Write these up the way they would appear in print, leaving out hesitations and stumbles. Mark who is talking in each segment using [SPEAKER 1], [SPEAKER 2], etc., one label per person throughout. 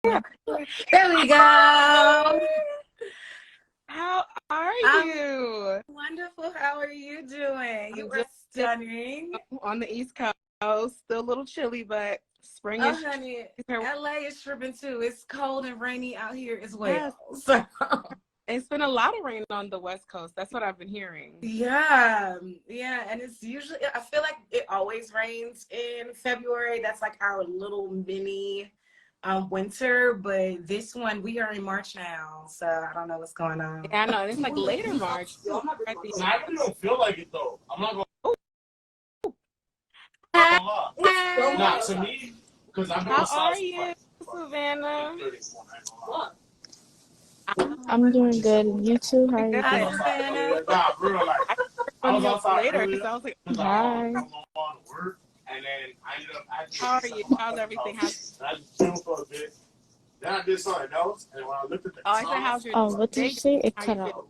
[SPEAKER 1] There we go.
[SPEAKER 2] How are you?
[SPEAKER 1] Wonderful. How are you doing? You
[SPEAKER 2] I'm
[SPEAKER 1] are
[SPEAKER 2] just
[SPEAKER 1] stunning.
[SPEAKER 2] on the East Coast. Still a little chilly, but spring
[SPEAKER 1] Oh,
[SPEAKER 2] is
[SPEAKER 1] honey,
[SPEAKER 2] here.
[SPEAKER 1] LA is tripping too. It's cold and rainy out here as
[SPEAKER 2] Yes.
[SPEAKER 1] well. So,
[SPEAKER 2] It's been a lot of rain on the West Coast. That's what I've been hearing.
[SPEAKER 1] yeah, and it's usually, I feel like it always rains in February. That's like our little mini winter, but this one, we are in March now, so I don't know what's going on.
[SPEAKER 2] Yeah, I know. It's like later March.
[SPEAKER 3] I really don't feel like it though. I'm not gonna lie. Not to me, because I'm
[SPEAKER 2] How are you, Savannah?
[SPEAKER 4] I'm doing good. And you too? How are you
[SPEAKER 1] Hi,
[SPEAKER 4] doing?
[SPEAKER 1] Savannah.
[SPEAKER 3] Nah, bro, like
[SPEAKER 2] I
[SPEAKER 3] I was
[SPEAKER 2] you
[SPEAKER 3] outside
[SPEAKER 2] later,
[SPEAKER 3] earlier.
[SPEAKER 2] so I was like,
[SPEAKER 4] Hi.
[SPEAKER 3] On work, and then I ended up
[SPEAKER 2] how are you? How's everything?
[SPEAKER 3] I just chilled for a bit. Then I did something else, and when I looked at the
[SPEAKER 2] I said, how's your
[SPEAKER 4] What did you
[SPEAKER 2] day?
[SPEAKER 4] say? It
[SPEAKER 2] How
[SPEAKER 4] cut
[SPEAKER 2] you
[SPEAKER 4] out.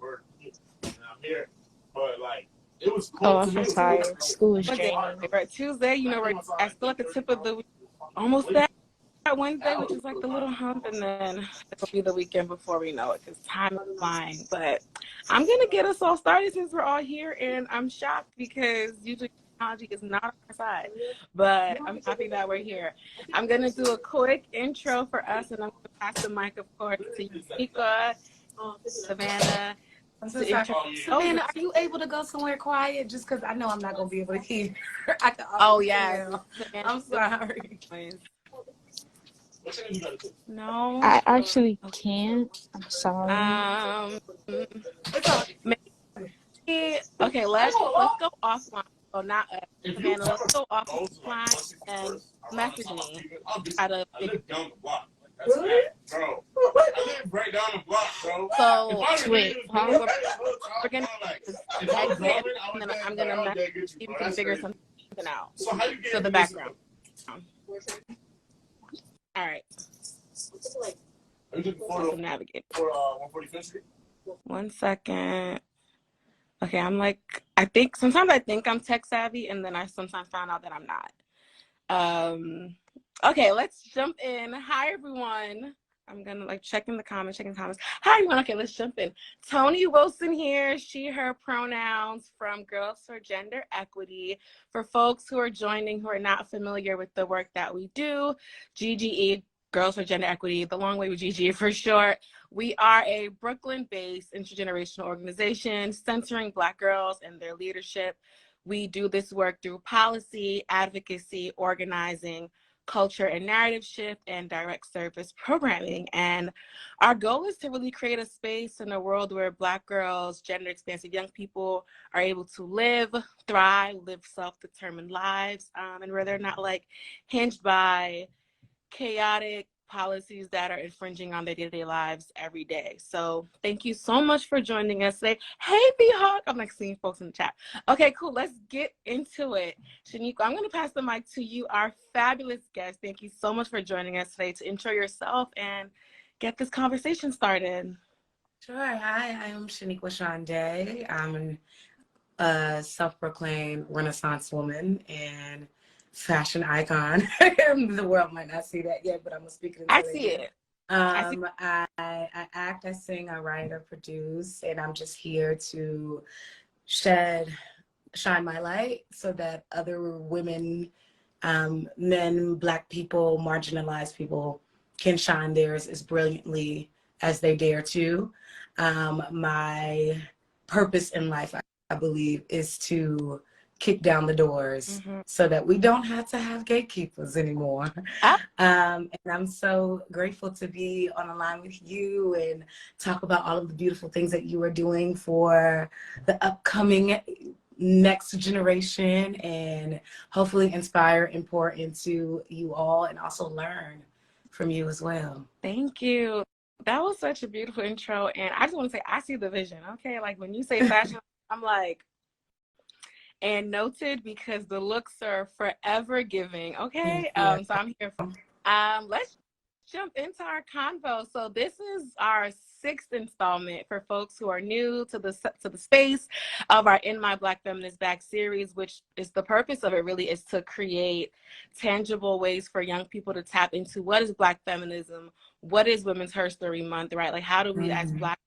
[SPEAKER 3] and I'm here, but like it was
[SPEAKER 4] Oh,
[SPEAKER 3] cool to
[SPEAKER 4] I'm
[SPEAKER 3] me.
[SPEAKER 4] tired. School is
[SPEAKER 2] feel?
[SPEAKER 4] draining.
[SPEAKER 2] Right, Tuesday, I still at the tip of the week. Almost there. Wednesday, which is like the little hump, and then it'll be the weekend before we know it, because time is flying. But I'm gonna get us all started since we're all here, and I'm shocked because usually technology is not on our side, but I'm happy that we're here. I'm gonna do a quick intro for us, and I'm gonna pass the mic, of course, to Shoniqua, Savannah.
[SPEAKER 1] Savannah, are you able to go somewhere quiet? Just because I know I'm not gonna be able to hear.
[SPEAKER 2] Yeah.
[SPEAKER 1] I'm sorry.
[SPEAKER 2] No.
[SPEAKER 4] I actually can't. I'm sorry.
[SPEAKER 2] Okay, let's go offline. Well, not us. Savannah, let's go offline and message me. How to figure.
[SPEAKER 3] Bro, I can't break down the block, bro.
[SPEAKER 2] So
[SPEAKER 4] Wait, huh?
[SPEAKER 2] we're gonna exit, and then I'm gonna message you if you can figure something out. So the background. All right. Let's navigate.
[SPEAKER 3] For 145th Street?
[SPEAKER 2] 1 second. Okay, sometimes I think I'm tech savvy, and then I sometimes find out that I'm not. Okay, let's jump in. Hi, everyone. I'm gonna checking the comments. Hi, everyone. Okay, let's jump in. Tony Wilson here. She, her pronouns from Girls for Gender Equity. For folks who are joining who are not familiar with the work that we do, GGE, Girls for Gender Equity, the long way with GGE for short. We are a Brooklyn-based intergenerational organization centering Black girls and their leadership. We do this work through policy, advocacy, organizing, culture and narrative shift, and direct service programming. And our goal is to really create a space in a world where Black girls, gender expansive young people are able to live, thrive, live self-determined lives, and where they're not hinged by chaotic policies that are infringing on their day-to-day lives every day. So thank you so much for joining us today. Hey, B-Hawk. I'm seeing folks in the chat. Okay, cool. Let's get into it. Shoniqua, I'm going to pass the mic to you, our fabulous guest. Thank you so much for joining us today to intro yourself and get this conversation started.
[SPEAKER 1] Sure. Hi, I'm Shoniqua Shandai. I'm a self-proclaimed Renaissance woman and fashion icon. The world might not see that yet, but I'm gonna speak it.
[SPEAKER 2] I see it.
[SPEAKER 1] I act, I sing, I write, I produce, and I'm just here to shine my light so that other women, men, Black people, marginalized people can shine theirs as brilliantly as they dare to. My purpose in life, I believe, is to kick down the doors so that we don't have to have gatekeepers anymore. And I'm so grateful to be on the line with you and talk about all of the beautiful things that you are doing for the upcoming next generation, and hopefully inspire and pour into you all and also learn from you as well.
[SPEAKER 2] Thank you. That was such a beautiful intro. And I just want to say, I see the vision. Okay. When you say fashion, I'm and noted, because the looks are forever giving. Okay. So I'm here for, let's jump into our convo. So this is our 6th installment for folks who are new to the space of our In My Black Feminist Bag series, which is the purpose of it really is to create tangible ways for young people to tap into what is Black feminism, what is Women's Herstory Month, right? Like, how do we as Black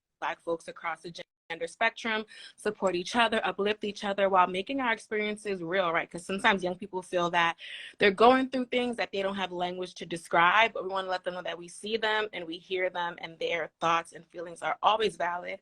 [SPEAKER 2] folks across the gender spectrum support each other, uplift each other while making our experiences real, right? Because sometimes young people feel that they're going through things that they don't have language to describe, but we want to let them know that we see them and we hear them and their thoughts and feelings are always valid.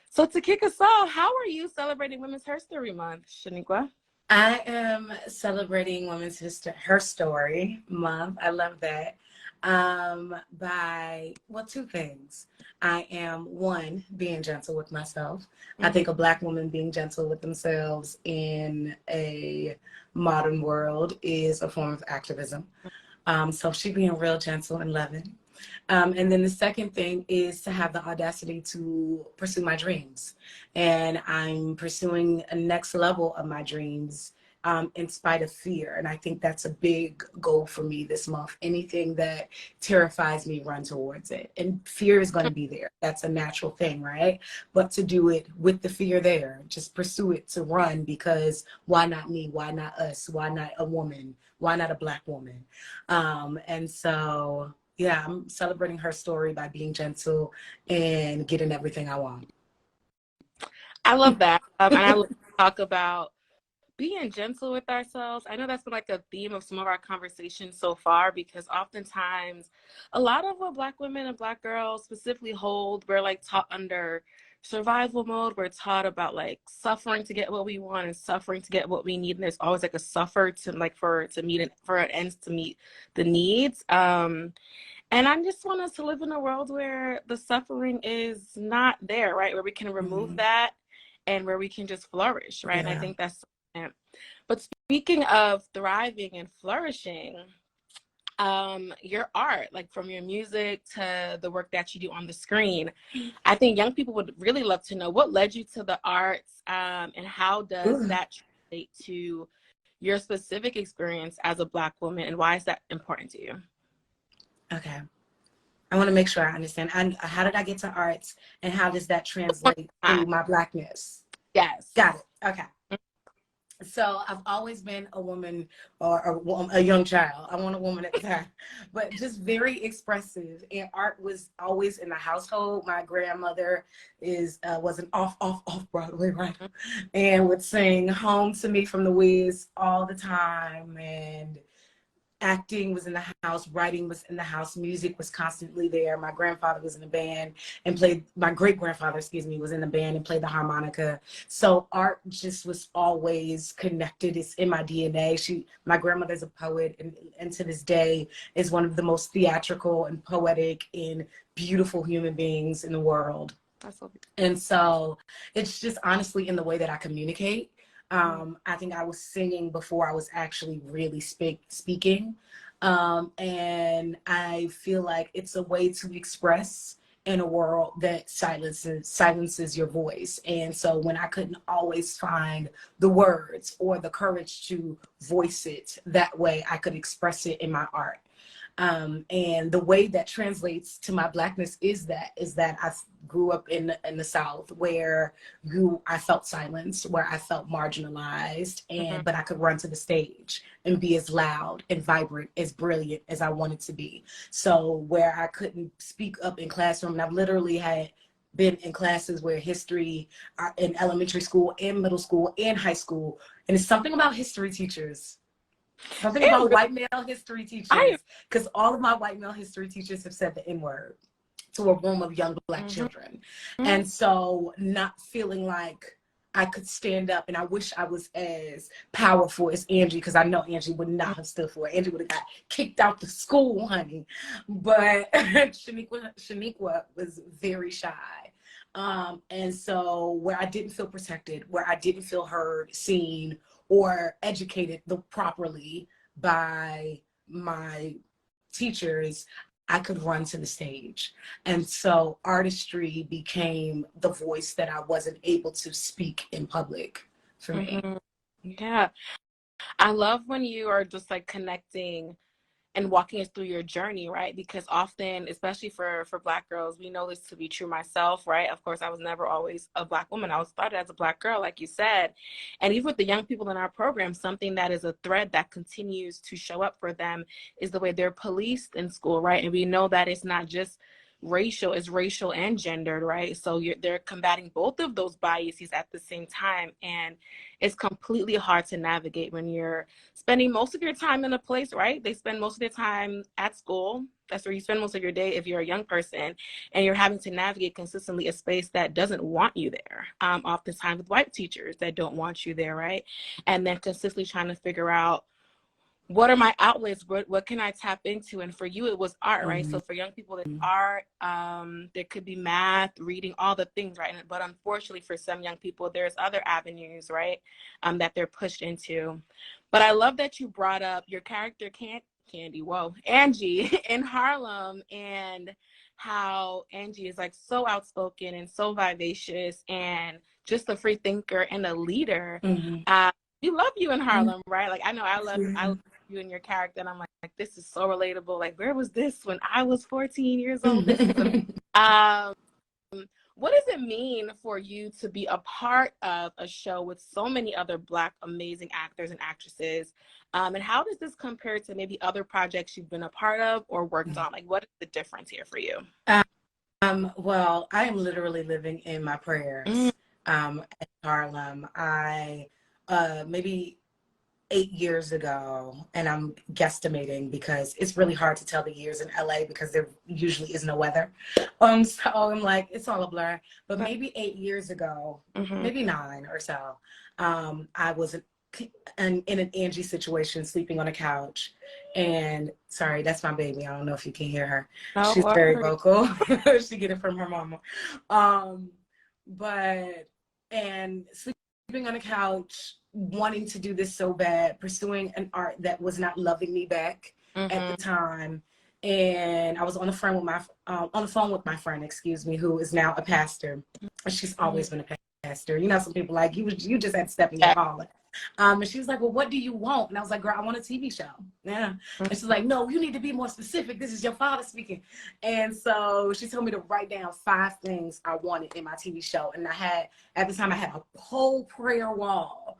[SPEAKER 2] So to kick us off, how are you celebrating Women's Herstory Month, Shoniqua?
[SPEAKER 1] I am celebrating Women's Herstory Month. I love that. By, well, 2 things. I am, 1, being gentle with myself. I think a Black woman being gentle with themselves in a modern world is a form of activism. So she being real gentle and loving. And then the second thing is to have the audacity to pursue my dreams. And I'm pursuing a next level of my dreams in spite of fear. And I think that's a big goal for me this month. Anything that terrifies me, run towards it. And fear is going to be there. That's a natural thing, right? But to do it with the fear there, just pursue it, to run, because why not me? Why not us? Why not a woman? Why not a Black woman? And so, yeah, I'm celebrating her story by being gentle and getting everything I want.
[SPEAKER 2] I love that. And I love to talk about being gentle with ourselves. I know that's been like a theme of some of our conversations so far, because oftentimes a lot of what Black women and Black girls specifically hold, we're like taught under survival mode. We're taught about like suffering to get what we want and suffering to get what we need. And there's always like a suffer to like for an ends to meet the needs. And I just want us to live in a world where the suffering is not there, right? Where we can remove that and where we can just flourish, right? Yeah. And I think that's, but speaking of thriving and flourishing, your art, like from your music to the work that you do on the screen, I think young people would really love to know what led you to the arts, and how does that translate to your specific experience as a Black woman, and why is that important to you?
[SPEAKER 1] Okay. I want to make sure I understand. How did I get to arts, and how does that translate to my Blackness?
[SPEAKER 2] Yes.
[SPEAKER 1] Got it. Okay. So I've always been a woman, or a young child. I want a woman at the time, but just very expressive. And art was always in the household. My grandmother was an off Broadway writer, and would sing "Home to Me" from the Wiz all the time. And acting was in the house, writing was in the house, music was constantly there. My grandfather was in a band and my great-grandfather, was in a band and played the harmonica. So art just was always connected. It's in my DNA. My grandmother's a poet, and to this day is one of the most theatrical and poetic and beautiful human beings in the world. And so it's just honestly in the way that I communicate. I think I was singing before I was actually really speaking. And I feel like it's a way to express in a world that silences your voice. And so when I couldn't always find the words or the courage to voice it that way, I could express it in my art. And the way that translates to my Blackness is that I grew up in the South, where I felt silenced, where I felt marginalized, but I could run to the stage and be as loud and vibrant, as brilliant as I wanted to be. So where I couldn't speak up in classroom, and I've literally had been in classes where history in elementary school and middle school and high school, and it's something about history teachers. Something about white male history teachers, because all of my white male history teachers have said the N-word to a room of young Black children. And so not feeling like I could stand up, and I wish I was as powerful as Angie, because I know Angie would not have stood for it. Angie would have got kicked out the school, honey. But Shoniqua was very shy. And so where I didn't feel protected, where I didn't feel heard, seen, or educated properly by my teachers, I could run to the stage. And so artistry became the voice that I wasn't able to speak in public for me.
[SPEAKER 2] Yeah. I love when you are just like connecting and walking us through your journey, right? Because often, especially for Black girls, we know this to be true myself, right? Of course, I was never always a Black woman. I was started as a Black girl, like you said. And even with the young people in our program, something that is a thread that continues to show up for them is the way they're policed in school, right? And we know that it's not just racial, is racial and gendered, right? So they're combating both of those biases at the same time, and it's completely hard to navigate when you're spending most of your time in a place, right? They spend most of their time at school. That's where you spend most of your day if you're a young person, and you're having to navigate consistently a space that doesn't want you there. Oftentimes with white teachers that don't want you there, right? And then consistently trying to figure out, what are my outlets? What can I tap into? And for you, it was art, right? So for young people, it's art. There could be math, reading, all the things, right? But unfortunately, for some young people, there's other avenues, right, that they're pushed into. But I love that you brought up your character, Angie in Harlem, and how Angie is like so outspoken and so vivacious and just a free thinker and a leader. We love you in Harlem, right? Like, I know I love you and your character, and I'm like, this is so relatable. Like, where was this when I was 14 years old? This is what does it mean for you to be a part of a show with so many other Black amazing actors and actresses? And how does this compare to maybe other projects you've been a part of or worked on? Like, what is the difference here for you?
[SPEAKER 1] Well, I am literally living in my prayers in Harlem. I maybe 8 years ago, and I'm guesstimating because it's really hard to tell the years in LA because there usually is no weather. So I'm like, it's all a blur. But maybe 8 years ago, maybe 9 or so, I was in an Angie situation, sleeping on a couch. And sorry, that's my baby. I don't know if you can hear her. She's very vocal. She get it from her mama. And sleeping on a couch, wanting to do this so bad, pursuing an art that was not loving me back at the time. And I was on the phone with my friend, who is now a pastor. She's always been a pastor. You know, some people like, you just had to step in your calling. And she was like, well, what do you want? And I was like, girl, I want a TV show. Yeah. And she's like, no, you need to be more specific. This is your father speaking. And so she told me to write down 5 things I wanted in my TV show. And at the time I had a whole prayer wall.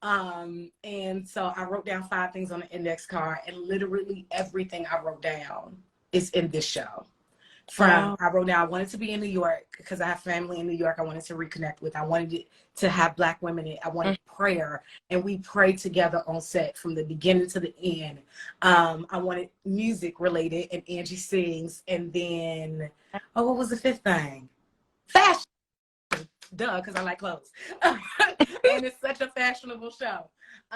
[SPEAKER 1] And so I wrote down 5 things on the index card, and literally everything I wrote down is in this show. I wrote down, I wanted to be in New York because I have family in New York I wanted to reconnect with. I wanted it to have Black women in it. I wanted prayer, and we prayed together on set from the beginning to the end. I wanted music related, and Angie sings. And then, what was the 5th thing? Fashion. Duh, because I like clothes. And it's such a fashionable show.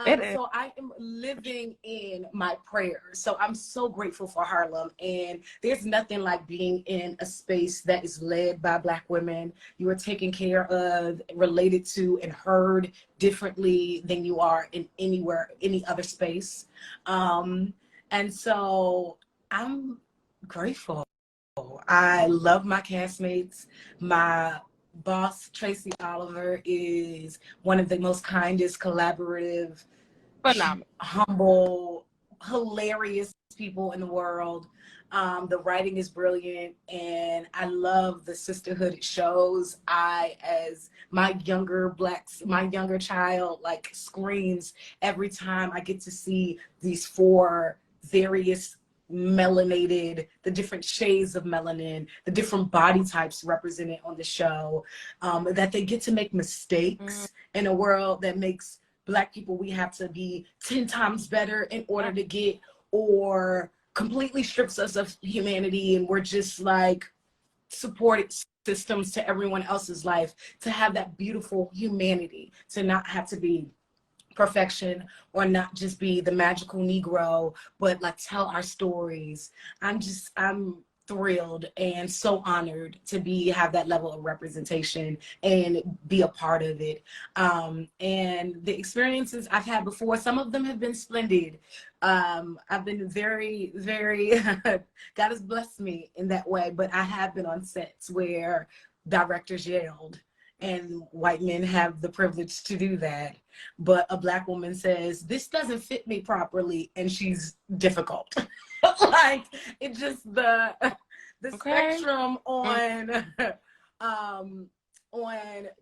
[SPEAKER 1] So I am living in my prayers. So I'm so grateful for Harlem. And there's nothing like being in a space that is led by Black women. You are taken care of, related to, and heard differently than you are in any other space. And so I'm grateful. I love my castmates. My boss, Tracy Oliver, is one of the most kindest, collaborative, humble, hilarious people in the world. The writing is brilliant, and I love the sisterhood it shows. As my younger child, like, screams every time I get to see these 4 various melanated, the different shades of melanin, the different body types represented on the show, that they get to make mistakes in a world that makes Black people, we have to be 10 times better in order to get, or completely strips us of humanity, and we're just like supported systems to everyone else's life. To have that beautiful humanity, to not have to be perfection, or not just be the magical Negro, but like tell our stories. I'm thrilled and so honored to have that level of representation and be a part of it. And the experiences I've had before, some of them have been splendid. I've been very, very, God has blessed me in that way, but I have been on sets where directors yelled, and white men have the privilege to do that. But a Black woman says, this doesn't fit me properly, and she's difficult. like it just the
[SPEAKER 2] Okay.
[SPEAKER 1] spectrum on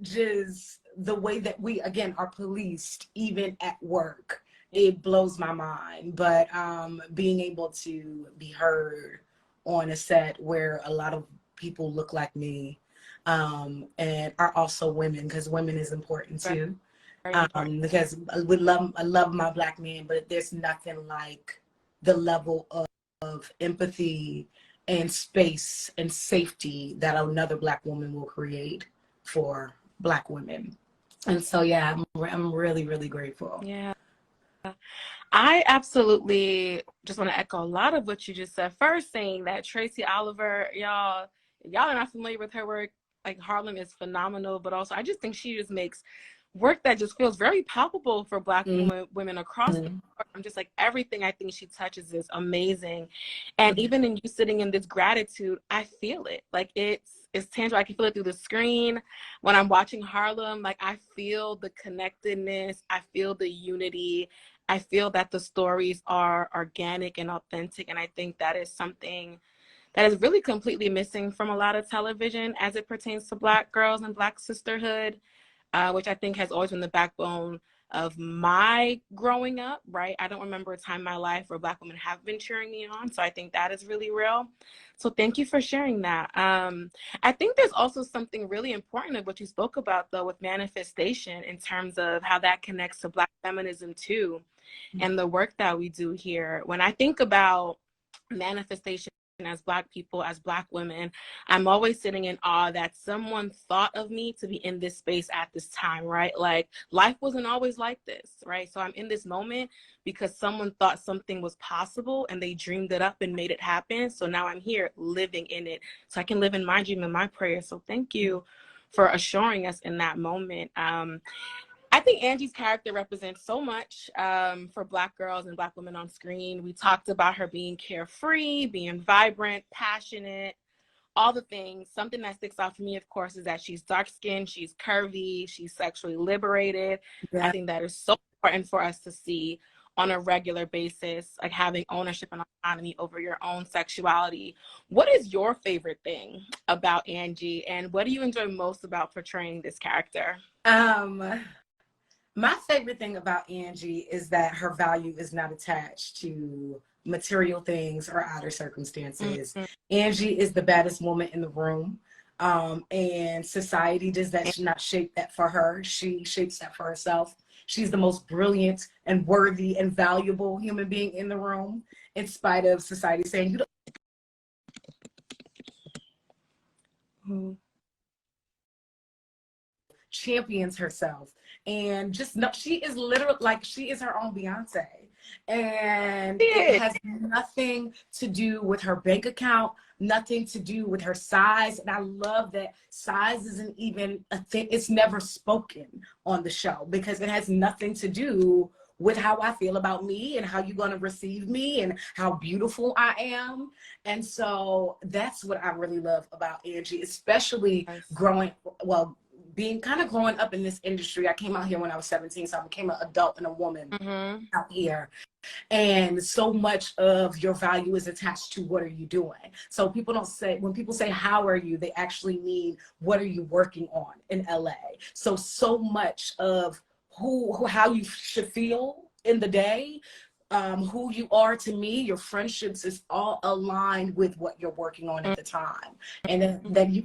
[SPEAKER 1] just the way that we again are policed even at work, it blows my mind. But being able to be heard on a set where a lot of people look like me and are also women, because women is important too.
[SPEAKER 2] Very important.
[SPEAKER 1] Because I love my Black men, but there's nothing like the level of empathy and space and safety that another Black woman will create for Black women. And so, yeah, I'm really, really grateful.
[SPEAKER 2] Yeah. I absolutely just want to echo a lot of what you just said. First, saying that Tracy Oliver, y'all are not familiar with her work. Like, Harlem is phenomenal, but also I just think she just makes work that just feels very palpable for Black women across the board. I'm just like, everything I think she touches is amazing. And even in you sitting in this gratitude, I feel it. Like, it's tangible. I can feel it through the screen. When I'm watching Harlem, like, I feel the connectedness. I feel the unity. I feel that the stories are organic and authentic. And I think that is something that is really completely missing from a lot of television as it pertains to Black girls and Black sisterhood, which I think has always been the backbone of my growing up, right? I don't remember a time in my life where Black women have been cheering me on. So I think that is really real. So thank you for sharing that. I think there's also something really important of what you spoke about, though, with manifestation in terms of how that connects to Black feminism, too, and the work that we do here. When I think about manifestation as Black people, as Black women, I'm always sitting in awe that someone thought of me to be in this space at this time, right? Like, life wasn't always like this, right? So I'm in this moment because someone thought something was possible and they dreamed it up and made it happen. So now I'm here living in it, so I can live in my dream and my prayer. So thank you for assuring us in that moment. I think Angie's character represents so much for Black girls and Black women on screen. We talked about her being carefree, being vibrant, passionate, all the things. Something that sticks out for me, of course, is that she's dark-skinned, she's curvy, she's sexually liberated.
[SPEAKER 1] Yeah.
[SPEAKER 2] I think that is so important for us to see on a regular basis, like having ownership and autonomy over your own sexuality. What is your favorite thing about Angie, and what do you enjoy most about portraying this character?
[SPEAKER 1] My favorite thing about Angie is that her value is not attached to material things or outer circumstances. Angie is the baddest woman in the room. And society does that not shape that for her. She shapes that for herself. She's the most brilliant and worthy and valuable human being in the room, in spite of society saying, you don't. Champions herself and just no, she is literally like, she is her own Beyonce, and it has nothing to do with her bank account, nothing to do with her size. And I love that size isn't even a thing. It's never spoken on the show because it has nothing to do with how I feel about me and how you're going to receive me and how beautiful I am. And so that's what I really love about Angie, especially growing up in this industry. I came out here when I was 17, so I became an adult and a woman out here. And so much of your value is attached to what are you doing. So when people say, how are you, they actually mean, what are you working on in LA? So much of how you should feel in the day, who you are to me, your friendships is all aligned with what you're working on at the time. And then you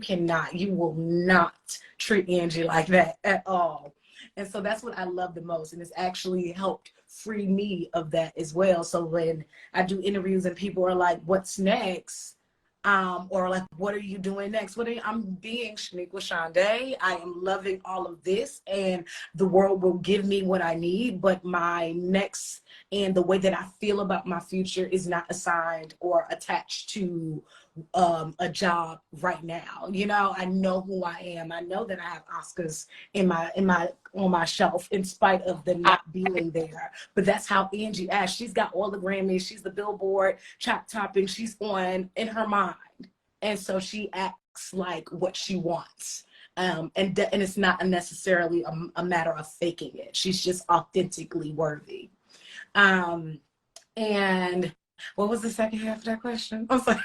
[SPEAKER 1] will not treat Angie like that at all. And so that's what I love the most. And it's actually helped free me of that as well. So when I do interviews and people are like, what's next? Or like, what are you doing next? I'm being Shoniqua Shandai. I am loving all of this, and the world will give me what I need, but my next and the way that I feel about my future is not assigned or attached to a job right now. You know, I know who I am. I know that I have Oscars on my shelf in spite of the not being there. But that's how Angie acts. She's got all the Grammys. She's the Billboard chart topping. She's on in her mind. And so she acts like what she wants. And it's not necessarily a matter of faking it. She's just authentically worthy. And What was the second half of that question? I'm sorry.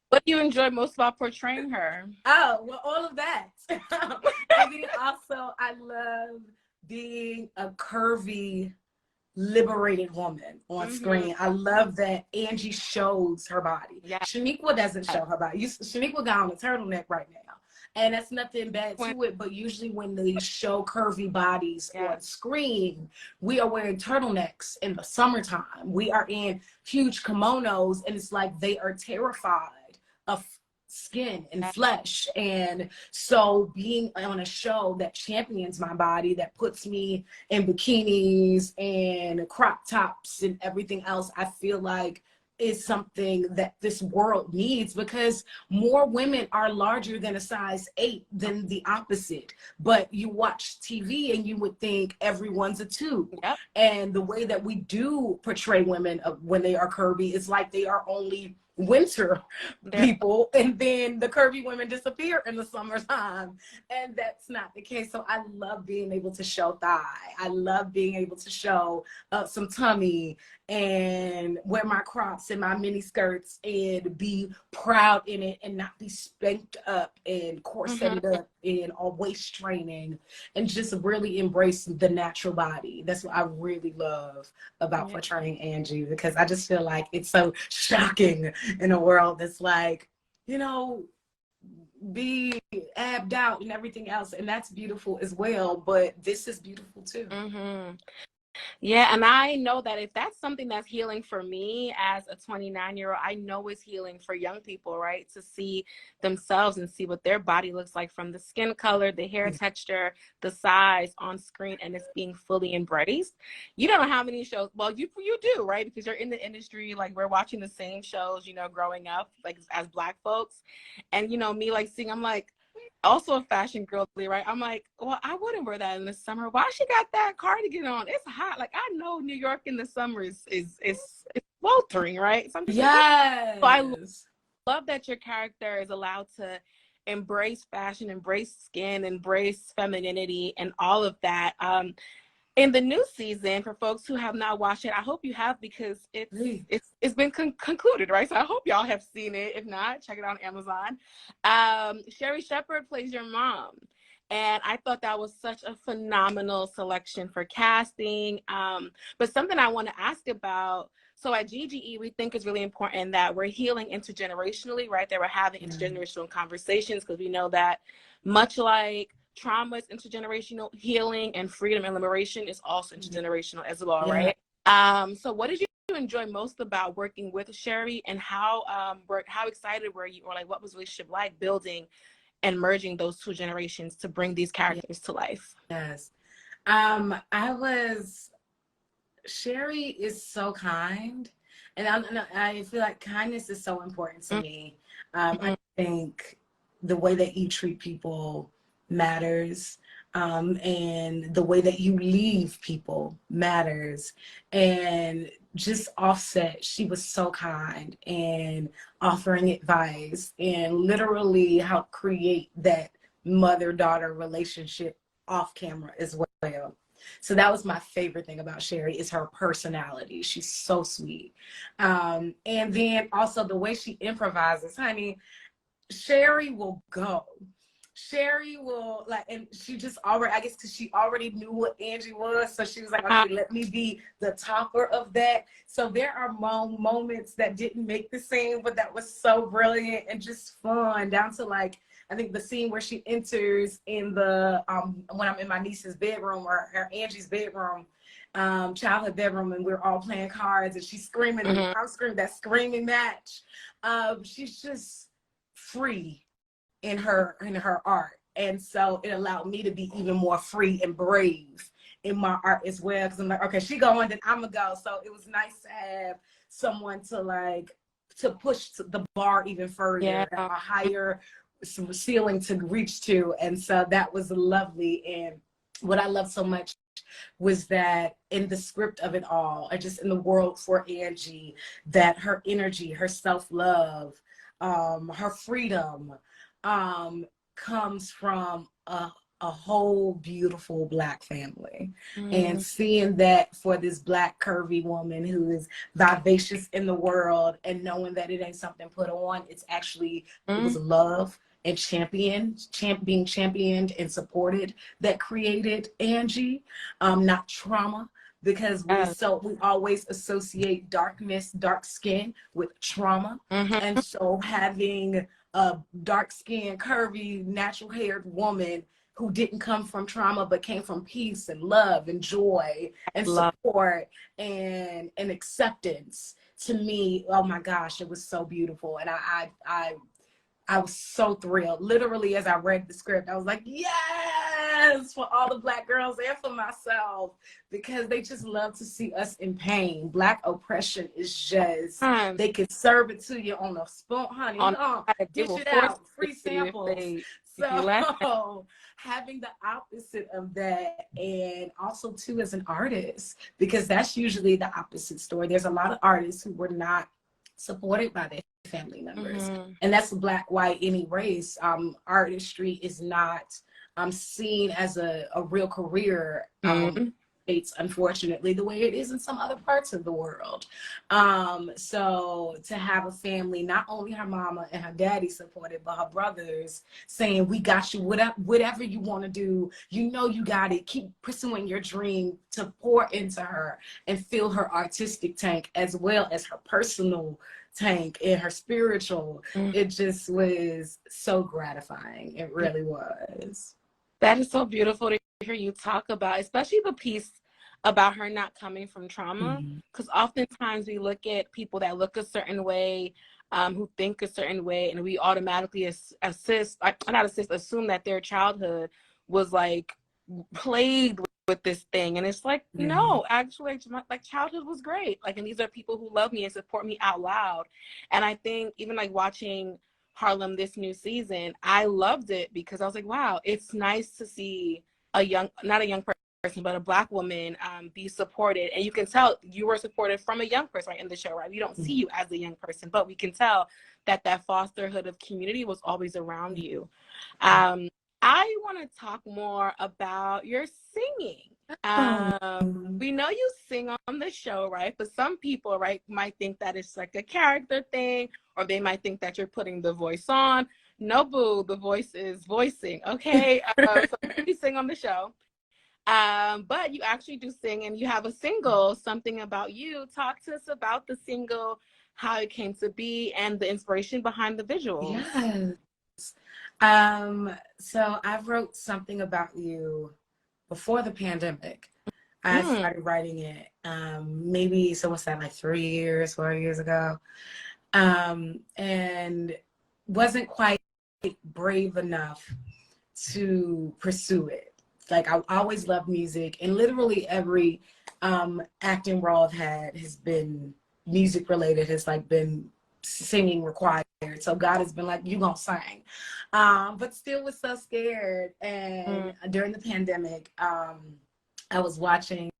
[SPEAKER 2] What do you enjoy most about portraying her?
[SPEAKER 1] Oh, well, all of that. And then also, I love being a curvy, liberated woman on screen. I love that Angie shows her body.
[SPEAKER 2] Yeah.
[SPEAKER 1] Shoniqua doesn't show her body. Shoniqua got on a turtleneck right now. And that's nothing bad to it, but usually when they show curvy bodies on screen, we are wearing turtlenecks in the summertime. We are in huge kimonos, and it's like they are terrified of skin and flesh. And so being on a show that champions my body, that puts me in bikinis and crop tops and everything else, I feel like is something that this world needs, because more women are larger than a size 8 than the opposite. But you watch TV and you would think everyone's a 2.
[SPEAKER 2] Yep.
[SPEAKER 1] And the way that we do portray women when they are curvy is like they are only winter people, and then the curvy women disappear in the summertime, and that's not the case. So I love being able to show thigh. I love being able to show some tummy and wear my crops and my mini skirts and be proud in it and not be spanked up and corseted up in all waist training, and just really embrace the natural body. That's what I really love about portraying Angie, because I just feel like it's so shocking in a world that's like, you know, be abbed out and everything else, and that's beautiful as well, but this is beautiful too.
[SPEAKER 2] Yeah, and I know that if that's something that's healing for me as a 29-year-old, I know it's healing for young people, right? To see themselves and see what their body looks like, from the skin color, the hair texture, the size on screen, and it's being fully embraced. You don't know how many shows, well, you do, right? Because you're in the industry, like we're watching the same shows, you know, growing up, like as Black folks. And, you know, me like seeing, I'm like, also a fashion girly, right? I'm like, well, I wouldn't wear that in the summer. Why she got that cardigan on? It's hot. Like, I know New York in the summer is sweltering, right? So I'm just
[SPEAKER 1] yes.
[SPEAKER 2] So I love that your character is allowed to embrace fashion, embrace skin, embrace femininity, and all of that. In the new season, for folks who have not watched it, I hope you have, because it's been concluded, right? So I hope y'all have seen it. If not, check it out on Amazon. Sherry Shepherd plays your mom, and I thought that was such a phenomenal selection for casting. But something I want to ask about, so at GGE, we think it's really important that we're healing intergenerationally, right? That we're having intergenerational conversations, because we know that much like trauma is intergenerational, healing and freedom and liberation is also intergenerational as well, right? So what did you enjoy most about working with Sherry, and how excited were you, or like what was the relationship like building and merging those two generations to bring these characters to life?
[SPEAKER 1] Sherry is so kind, and I feel like kindness is so important to me. I think the way that you treat people matters, and the way that you leave people matters. And just Offset, she was so kind and offering advice and literally help create that mother-daughter relationship off camera as well. So that was my favorite thing about Sherry, is her personality. She's so sweet. And then also the way she improvises, honey. Sherry will go. Sherry will, like, and she just already, I guess because she already knew what Angie was, so she was like, okay, let me be the topper of that. So there are moments that didn't make the scene, but that was so brilliant and just fun, down to like, I think the scene where she enters in the, when I'm in my niece's bedroom, or Angie's bedroom, childhood bedroom, and we're all playing cards, and she's screaming, and I'm screaming, that screaming match. She's just free in her art, and so it allowed me to be even more free and brave in my art as well, because I'm like, okay, she going, then I'm gonna go. So it was nice to have someone to push the bar even further, a higher ceiling to reach to. And so that was lovely. And what I love so much was that in the script of it all, and just in the world for Angie, that her energy, her self-love, her freedom, comes from a a whole beautiful Black family. And
[SPEAKER 2] Mm.
[SPEAKER 1] seeing that for this Black curvy woman who is vivacious in the world, and knowing that it ain't something put on, it's actually, it was love and being championed and supported that created Angie, not trauma. Because we always associate darkness, dark skin with trauma. And so having a dark-skinned, curvy, natural-haired woman who didn't come from trauma but came from peace and love and joy and support and acceptance, to me, oh my gosh, it was so beautiful. And I was so thrilled. Literally, as I read the script, I was like, yes, for all the Black girls and for myself, because they just love to see us in pain. Black oppression is just, they could serve it to you on a spoon, honey. Dish it out, free samples. So having the opposite of that, and also too as an artist, because that's usually the opposite story. There's a lot of artists who were not supported by their family members, and that's Black, white, any race. Artistry is not seen as a real career. States, unfortunately, the way it is in some other parts of the world. So to have a family, not only her mama and her daddy supported, but her brothers saying, we got you, whatever you want to do, you know you got it, keep pursuing your dream, to pour into her and fill her artistic tank as well as her personal tank and her spiritual. It just was so gratifying. It really was.
[SPEAKER 2] That is so beautiful to hear you talk about, especially the piece about her not coming from trauma. Because oftentimes we look at people that look a certain way, who think a certain way, and we automatically assume that their childhood was like plagued with this thing. And it's like, no, actually, like childhood was great. Like, and these are people who love me and support me out loud. And I think even like watching Harlem this new season, I loved it because I was like, wow, it's nice to see not a young person, but a Black woman be supported. And you can tell you were supported from a young person, right, in the show, right? We don't see you as a young person, but we can tell that fosterhood of community was always around you. I want to talk more about your singing. We know you sing on the show, right? But some people, right, might think that it's like a character thing, or they might think that you're putting the voice on. No, boo, the voice is voicing, okay? So you sing on the show. But you actually do sing, and you have a single, Something About You. Talk to us about the single, how it came to be, and the inspiration behind the visuals.
[SPEAKER 1] Yes. So I wrote Something About You before the pandemic. I started writing it maybe, so what's that, like 4 years ago, and wasn't quite brave enough to pursue it. Like, I always loved music, and literally every acting role I've had has been music related, has like been singing required. So God has been like, you gonna sing, but still was so scared. And during the pandemic, I was watching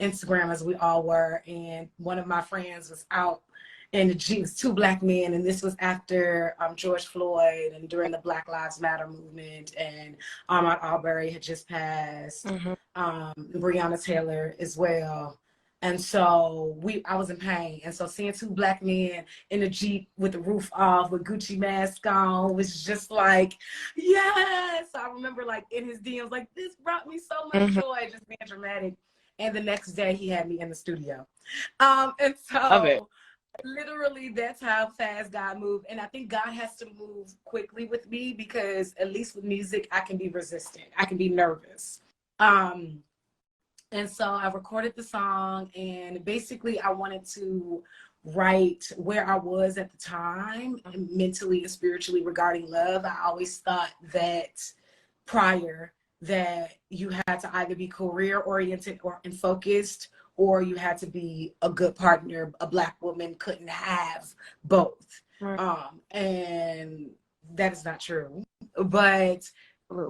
[SPEAKER 1] Instagram, as we all were, and one of my friends was out in the Jeep. It was 2 Black men, and this was after George Floyd and during the Black Lives Matter movement, and Ahmaud Arbery had just passed, Breonna Taylor as well. And so I was in pain. And so seeing 2 Black men in the Jeep with the roof off, with Gucci mask on, was just like, yes. I remember like in his DMs, like, this brought me so much joy, just being dramatic. And the next day he had me in the studio. And so literally that's how fast God moved. And I think God has to move quickly with me, because at least with music, I can be resistant. I can be nervous. And so I recorded the song, and basically I wanted to write where I was at the time, mentally and spiritually, regarding love. I always thought that prior that you had to either be career oriented and focused, or you had to be a good partner. A Black woman couldn't have both. And that is not true, but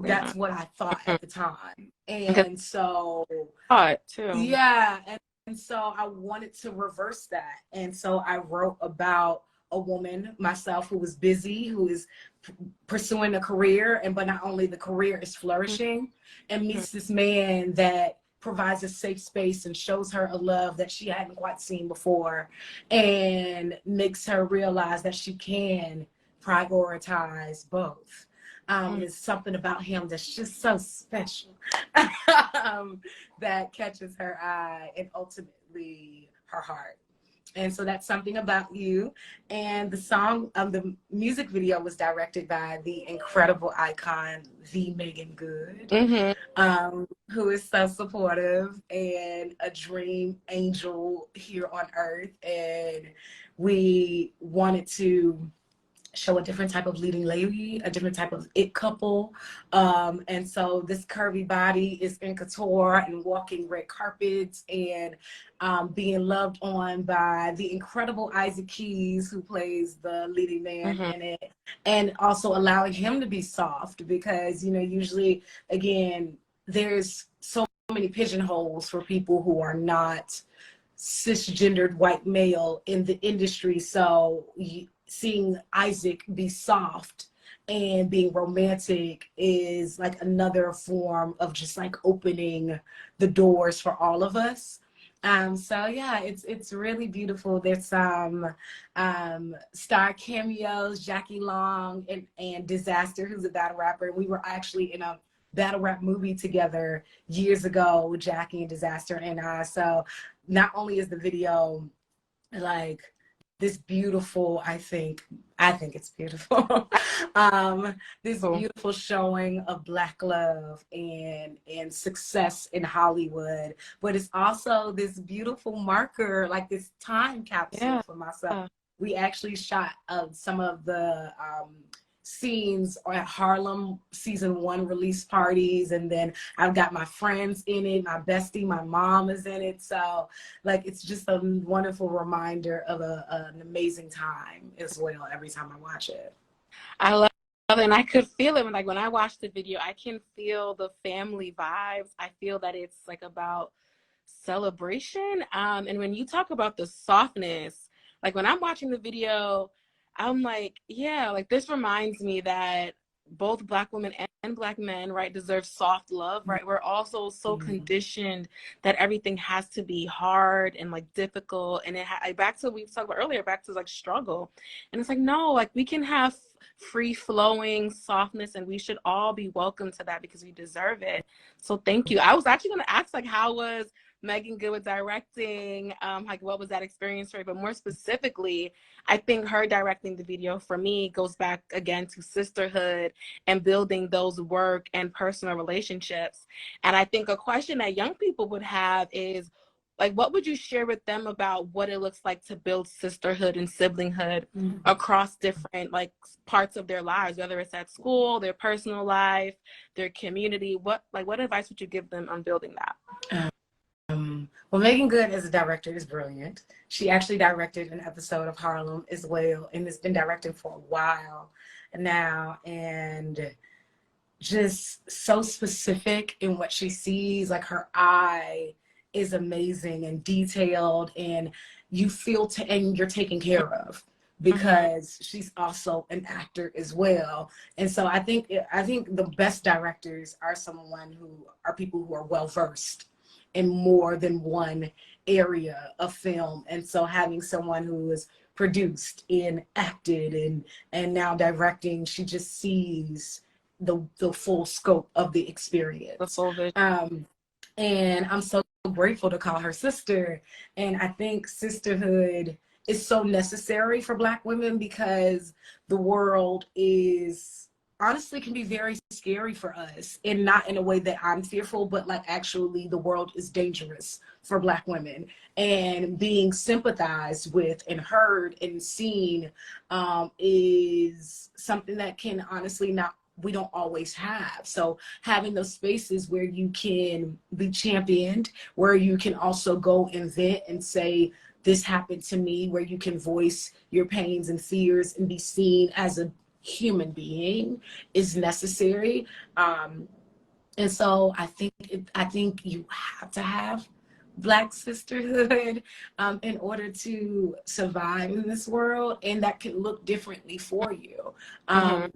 [SPEAKER 1] that's what I thought at the time. And so yeah, and so I wanted to reverse that. And so I wrote about a woman myself who was busy, who is pursuing a career, and but not only the career is flourishing, and meets this man that provides a safe space and shows her a love that she hadn't quite seen before, and makes her realize that she can prioritize both. There's something about him that's just so special that catches her eye and ultimately her heart. And so that's Something About You. And the song, the music video was directed by the incredible icon, the Megan Good, who is so supportive and a dream angel here on earth. And we wanted to show a different type of leading lady, a different type of it couple. And so this curvy body is in couture and walking red carpets and being loved on by the incredible Isaac Keys, who plays the leading man in it, and also allowing him to be soft because, you know, usually, again, there's so many pigeonholes for people who are not cisgendered white male in the industry. So seeing Isaac be soft and being romantic is like another form of just like opening the doors for all of us. So yeah, it's really beautiful. There's some star cameos, Jackie Long and Disaster, who's a battle rapper. We were actually in a battle rap movie together years ago, Jackie and Disaster and I. So not only is the video like this beautiful, I think it's beautiful. This beautiful showing of Black love and success in Hollywood, but it's also this beautiful marker, like this time capsule for myself. We actually shot some of the scenes at Harlem season 1 release parties, and then I've got my friends in it, my bestie, my mom is in it, so like it's just a wonderful reminder of an amazing time as well every time I watch it.
[SPEAKER 2] I love it, and I could feel it like when I watched the video. I can feel the family vibes. I feel that it's like about celebration, and when you talk about the softness, like when I'm watching the video, I'm like, yeah, like this reminds me that both Black women and Black men, right, deserve soft love, right? We're also so conditioned that everything has to be hard and like difficult, and back to what we talked about earlier, back to like struggle, and it's like, no, like we can have free flowing softness, and we should all be welcome to that because we deserve it. So thank you. I was actually going to ask, like, how was Megan Good with directing? Like, what was that experience for you? But more specifically, I think her directing the video for me goes back again to sisterhood and building those work and personal relationships. And I think a question that young people would have is, like, what would you share with them about what it looks like to build sisterhood and siblinghood across different like parts of their lives, whether it's at school, their personal life, their community? What advice would you give them on building that?
[SPEAKER 1] Well, Megan Good as a director is brilliant. She actually directed an episode of Harlem as well, and has been directing for a while now, and just so specific in what she sees. Like her eye is amazing and detailed, and you feel and you're taken care of because she's also an actor as well. And so I think the best directors are people who are well versed in more than one area of film. And so having someone who is produced and acted and now directing, she just sees the full scope of the experience.
[SPEAKER 2] The full vision.
[SPEAKER 1] And I'm so grateful to call her sister. And I think sisterhood is so necessary for Black women because the world honestly can be very scary for us, and not in a way that I'm fearful, but like actually the world is dangerous for Black women, and being sympathized with and heard and seen is something that can honestly we don't always have. So having those spaces where you can be championed, where you can also go and vent and say, this happened to me, where you can voice your pains and fears and be seen as a human being is necessary. And so I think you have to have Black sisterhood in order to survive in this world, and that can look differently for you.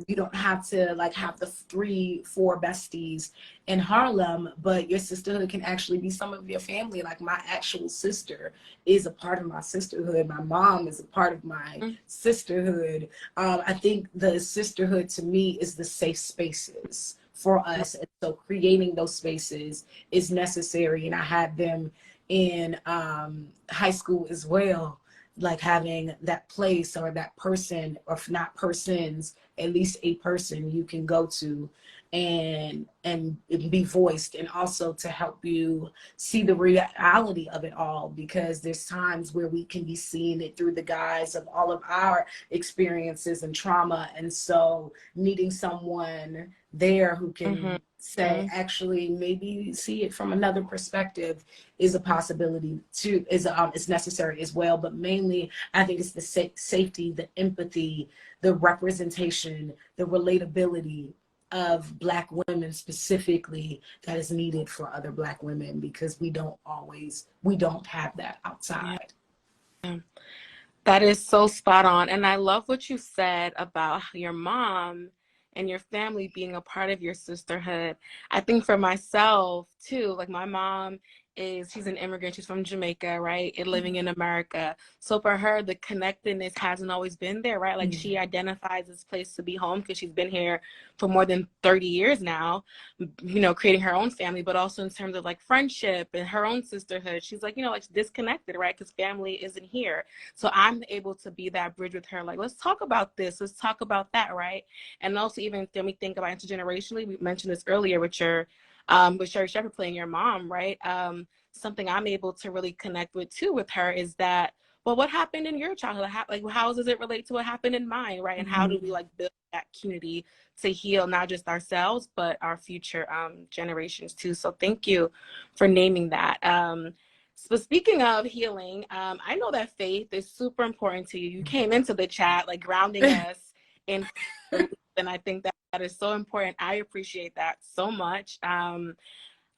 [SPEAKER 1] You don't have to like have the 3-4 besties in Harlem, but your sisterhood can actually be some of your family. Like my actual sister is a part of my sisterhood. My mom is a part of my sisterhood. I think the sisterhood to me is the safe spaces for us. And so creating those spaces is necessary. And I had them in high school as well, like having that place or that person, or if not persons, at least a person you can go to and be voiced, and also to help you see the reality of it all, because there's times where we can be seeing it through the guise of all of our experiences and trauma, and so needing someone there who can say, actually, maybe see it from another perspective is a possibility too, is necessary as well. But mainly I think it's the safety, the empathy, the representation, the relatability of Black women specifically that is needed for other Black women, because we don't have that outside.
[SPEAKER 2] Yeah. That is so spot on. And I love what you said about your mom and your family being a part of your sisterhood. I think for myself too, like my mom she's an immigrant. She's from Jamaica, right? And living in America. So for her, the connectedness hasn't always been there, right? Like she identifies this place to be home because she's been here for more than 30 years now, you know, creating her own family, but also in terms of like friendship and her own sisterhood. She's like, you know, like disconnected, right? Because family isn't here. So I'm able to be that bridge with her. Like, let's talk about this. Let's talk about that, right? And also even when we think about intergenerationally, we mentioned this earlier with Sherry Shepherd playing your mom, right? Something I'm able to really connect with too with her is that, well, what happened in your childhood? How does it relate to what happened in mine, right? And how do we like build that community to heal not just ourselves, but our future generations too? So thank you for naming that. So speaking of healing, I know that faith is super important to you. You came into the chat like grounding us in, and I think that is so important. I appreciate that so much.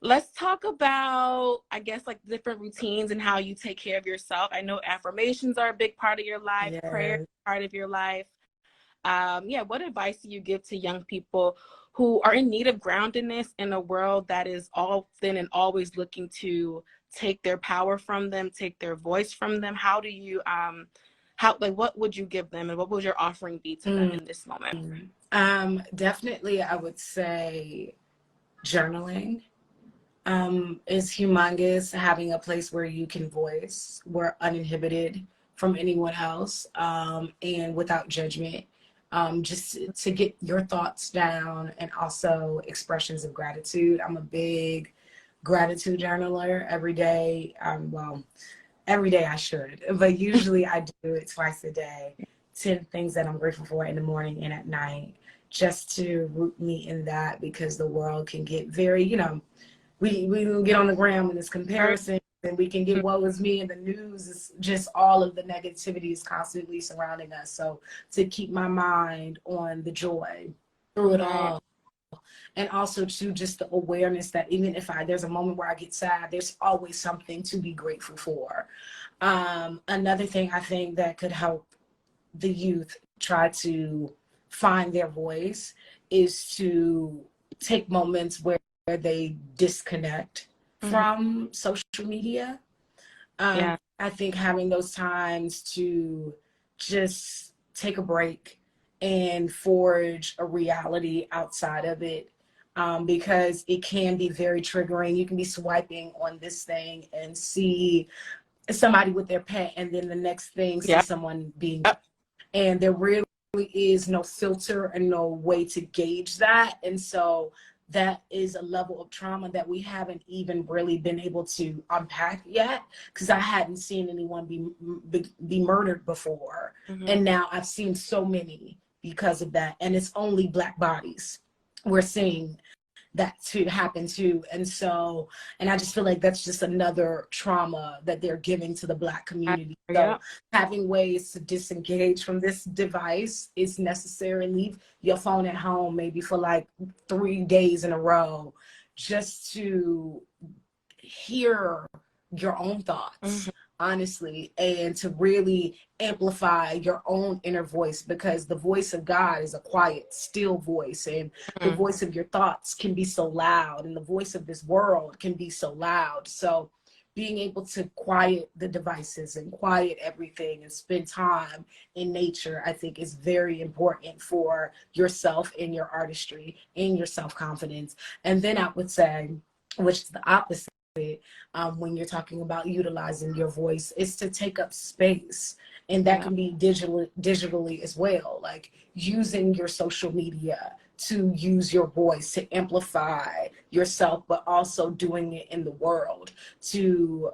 [SPEAKER 2] Let's talk about, I guess, like different routines and how you take care of yourself. I know affirmations are a big part of your life, prayer is part of your life. What advice do you give to young people who are in need of groundedness in a world that is often and always looking to take their power from them, take their voice from them? How do you, what would you give them, and what would your offering be to them in this moment?
[SPEAKER 1] Definitely, I would say journaling is humongous. Having a place where you can voice, we're uninhibited from anyone else, and without judgment, just to get your thoughts down, and also expressions of gratitude. I'm a big gratitude journaler every day. Every day I should, but usually I do it twice a day. 10 things that I'm grateful for in the morning and at night, just to root me in that, because the world can get very, we can get on the ground in this comparison, and we can get what was me, and the news is just all of the negativity is constantly surrounding us. So to keep my mind on the joy through it all, and also to just the awareness that even if there's a moment where I get sad, there's always something to be grateful for. Another thing I think that could help the youth try to find their voice is to take moments where they disconnect from social media. I think having those times to just take a break and forge a reality outside of it, because it can be very triggering. You can be swiping on this thing and see somebody with their pet, and then the next thing see someone being, and there really is no filter and no way to gauge that. And so that is a level of trauma that we haven't even really been able to unpack yet, because I hadn't seen anyone be murdered before. And now I've seen so many because of that, and it's only Black bodies we're seeing that to happen to. And so, and I just feel like that's just another trauma that they're giving to the Black community. So having ways to disengage from this device is necessary. Leave your phone at home maybe for like 3 days in a row, just to hear your own thoughts, honestly, and to really amplify your own inner voice, because the voice of God is a quiet, still voice, and the voice of your thoughts can be so loud, and the voice of this world can be so loud. So being able to quiet the devices and quiet everything and spend time in nature, I think is very important for yourself and your artistry and your self-confidence. And then I would say, which is the opposite, when you're talking about utilizing your voice, is to take up space. And that can be digitally as well, like using your social media to use your voice to amplify yourself, but also doing it in the world to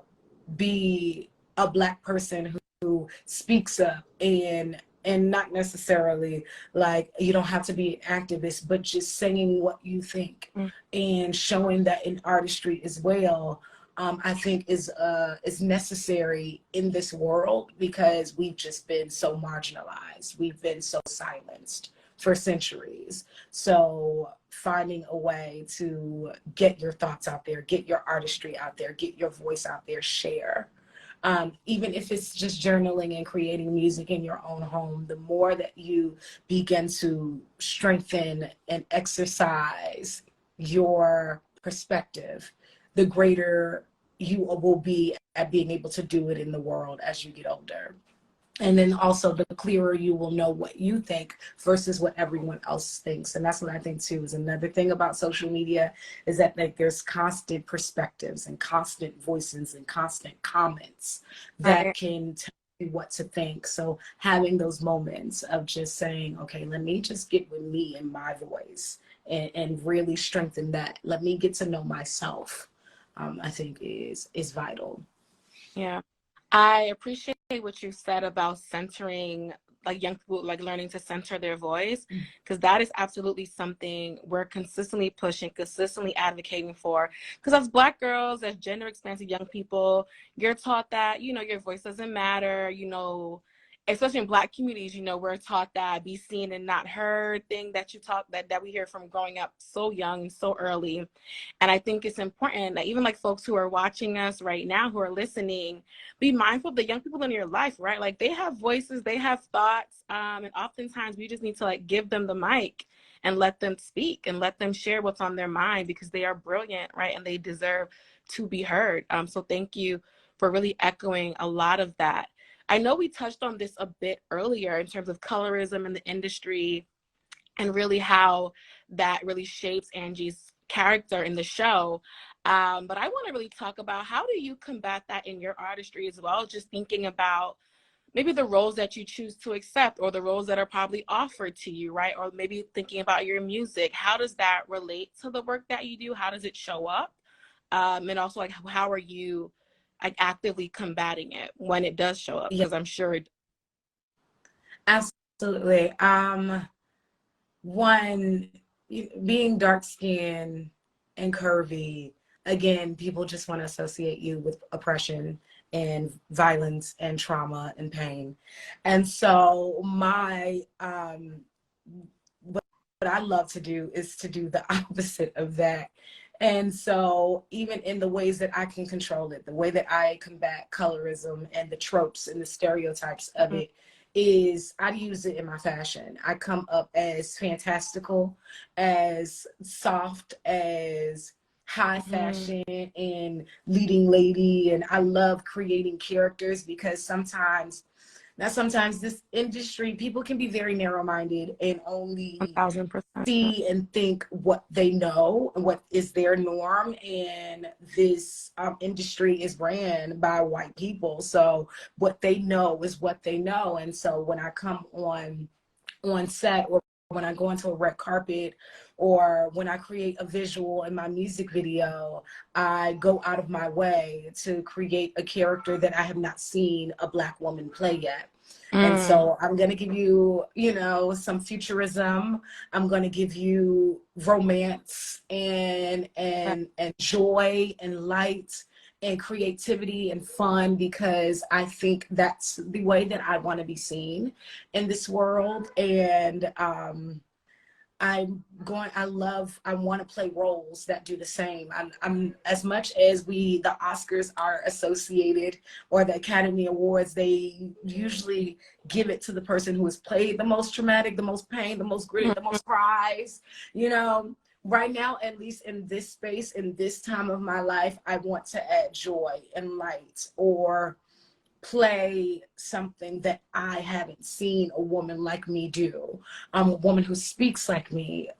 [SPEAKER 1] be a Black person who speaks up, and not necessarily like, you don't have to be an activist, but just saying what you think and showing that in artistry as well. I think is necessary in this world, because we've just been so marginalized. We've been so silenced for centuries. So finding a way to get your thoughts out there, get your artistry out there, get your voice out there, share. Even if it's just journaling and creating music in your own home, the more that you begin to strengthen and exercise your perspective, the greater you will be at being able to do it in the world as you get older. And then also the clearer you will know what you think versus what everyone else thinks. And that's what I think too is another thing about social media, is that like there's constant perspectives and constant voices and constant comments that can tell you what to think. So having those moments of just saying, okay, let me just get with me and my voice, and really strengthen that. Let me get to know myself, I think is vital.
[SPEAKER 2] Yeah. I appreciate what you said about centering, like young people, like learning to center their voice, because that is absolutely something we're consistently pushing, consistently advocating for. Because as Black girls, as gender expansive young people, you're taught that, you know, your voice doesn't matter, you know, especially in Black communities, you know, we're taught that be seen and not heard thing that you talk that we hear from growing up so young and so early. And I think it's important that even like folks who are watching us right now, who are listening, be mindful of the young people in your life, right? Like they have voices, they have thoughts, and oftentimes we just need to like give them the mic and let them speak and let them share what's on their mind, because they are brilliant, right? And they deserve to be heard. So thank you for really echoing a lot of that. I know we touched on this a bit earlier in terms of colorism in the industry and really how that really shapes Angie's character in the show. But I want to really talk about, how do you combat that in your artistry as well? Just thinking about maybe the roles that you choose to accept, or the roles that are probably offered to you, right? Or maybe thinking about your music. How does that relate to the work that you do? How does it show up? And also, like, how are you like actively combating it when it does show up? Because I'm sure it.
[SPEAKER 1] Absolutely. One, being dark skinned and curvy, again, people just want to associate you with oppression and violence and trauma and pain. And so what I love to do is to do the opposite of that. And so even in the ways that I can control it, the way that I combat colorism and the tropes and the stereotypes of it, is I use it in my fashion. I come up as fantastical, as soft, as high fashion and leading lady. And I love creating characters, because sometimes this industry, people can be very narrow-minded and only
[SPEAKER 2] 1000%.
[SPEAKER 1] see and think what they know and what is their norm. And this industry is ran by white people, so what they know is what they know. And so when I come on set, or when I go into a red carpet, or when I create a visual in my music video, I go out of my way to create a character that I have not seen a Black woman play yet. And so I'm going to give you, some futurism. I'm going to give you romance and joy and light and creativity and fun, because I think that's the way that I want to be seen in this world. And I want to play roles that do the same. I'm as much as the Oscars are associated, or the Academy Awards, they usually give it to the person who has played the most traumatic, the most pain, the most grit, the most cries, you know. Right now, at least in this space, in this time of my life, I want to add joy and light, or play something that I haven't seen a woman like me do, a woman who speaks like me,